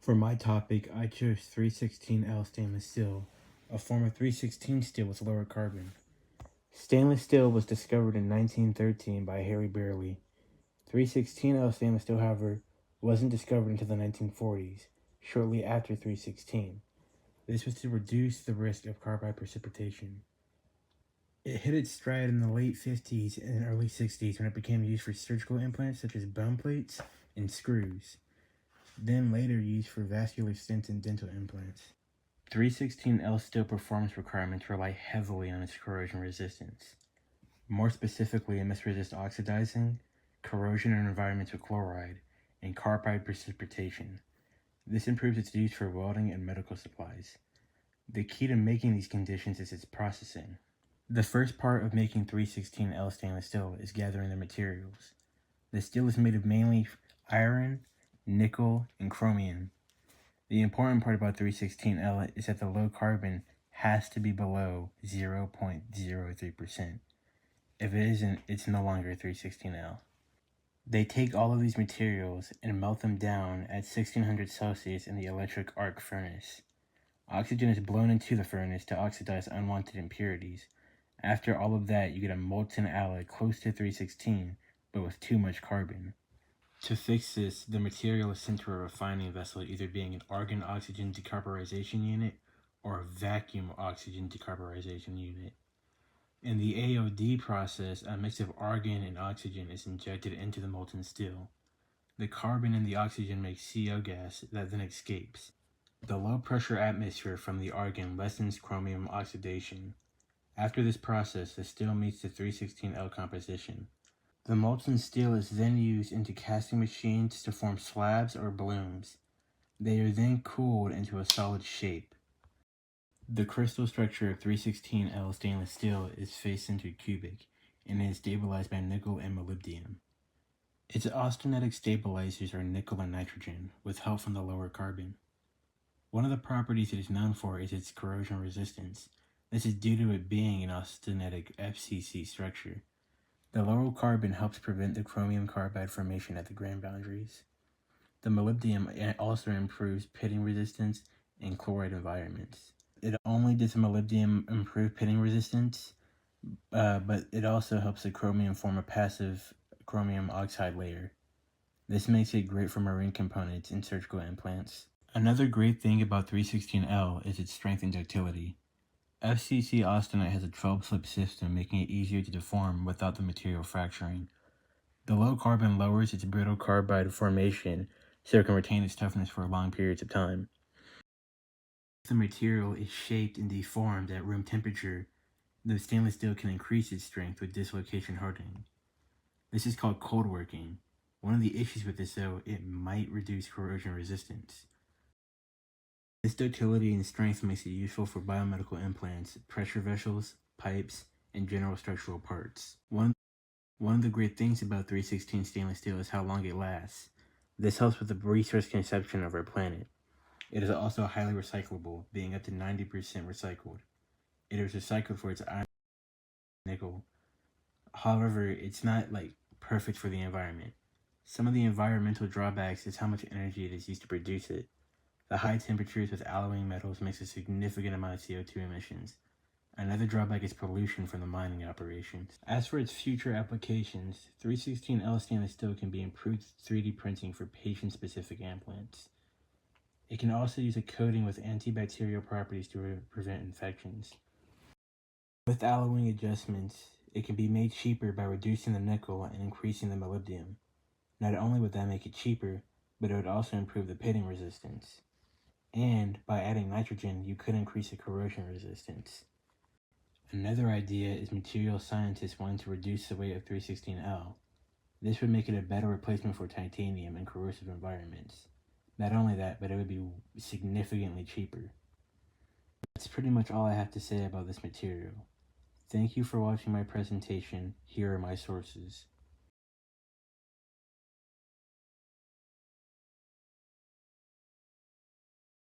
For my topic, I chose 316L stainless steel, a form of 316 steel with lower carbon. Stainless steel was discovered in 1913 by Harry Barely. 316L stainless steel, however, wasn't discovered until the 1940s, shortly after 316. This was to reduce the risk of carbide precipitation. It hit its stride in the late 50s and early 60s when it became used for surgical implants such as bone plates and screws, then later used for vascular stents and dental implants. 316L steel performance requirements rely heavily on its corrosion resistance. More specifically, it must resist oxidizing, corrosion in environments with chloride, and carbide precipitation. This improves its use for welding and medical supplies. The key to making these conditions is its processing. The first part of making 316L stainless steel is gathering the materials. The steel is made of mainly iron, nickel, and chromium. The important part about 316L is that the low carbon has to be below 0.03%. If it isn't, it's no longer 316L. They take all of these materials and melt them down at 1600 Celsius in the electric arc furnace. Oxygen is blown into the furnace to oxidize unwanted impurities. After all of that, you get a molten alloy close to 316, but with too much carbon. To fix this, the material is sent to a refining vessel, either being an argon-oxygen decarburization unit or a vacuum oxygen decarburization unit. In the AOD process, a mix of argon and oxygen is injected into the molten steel. The carbon in the oxygen makes CO gas that then escapes. The low-pressure atmosphere from the argon lessens chromium oxidation. After this process, the steel meets the 316L composition. The molten steel is then used into casting machines to form slabs or blooms. They are then cooled into a solid shape. The crystal structure of 316L stainless steel is face-centered cubic, and is stabilized by nickel and molybdenum. Its austenitic stabilizers are nickel and nitrogen, with help from the lower carbon. One of the properties it is known for is its corrosion resistance. This is due to it being an austenitic FCC structure. The lower carbon helps prevent the chromium carbide formation at the grain boundaries. The molybdenum also improves pitting resistance in chloride environments. It only does the molybdenum improve pitting resistance, but it also helps the chromium form a passive chromium oxide layer. This makes it great for marine components and surgical implants. Another great thing about 316L is its strength and ductility. FCC austenite has a 12-slip system, making it easier to deform without the material fracturing. The low carbon lowers its brittle carbide formation so it can retain its toughness for long periods of time. If the material is shaped and deformed at room temperature, the stainless steel can increase its strength with dislocation hardening. This is called cold working. One of the issues with this, though, it might reduce corrosion resistance. This ductility and strength makes it useful for biomedical implants, pressure vessels, pipes, and general structural parts. One of the great things about 316 stainless steel is how long it lasts. This helps with the resource consumption of our planet. It is also highly recyclable, being up to 90% recycled. It is recycled for its iron and nickel. However, it's not perfect for the environment. Some of the environmental drawbacks is how much energy it is used to produce it. The high temperatures with alloying metals makes a significant amount of CO2 emissions. Another drawback is pollution from the mining operations. As for its future applications, 316L stainless steel can be improved 3D printing for patient-specific implants. It can also use a coating with antibacterial properties to prevent infections. With alloying adjustments, it can be made cheaper by reducing the nickel and increasing the molybdenum. Not only would that make it cheaper, but it would also improve the pitting resistance. And by adding nitrogen, you could increase the corrosion resistance. Another idea is material scientists wanting to reduce the weight of 316L. This would make it a better replacement for titanium in corrosive environments. Not only that, but it would be significantly cheaper. That's pretty much all I have to say about this material. Thank you for watching my presentation. Here are my sources.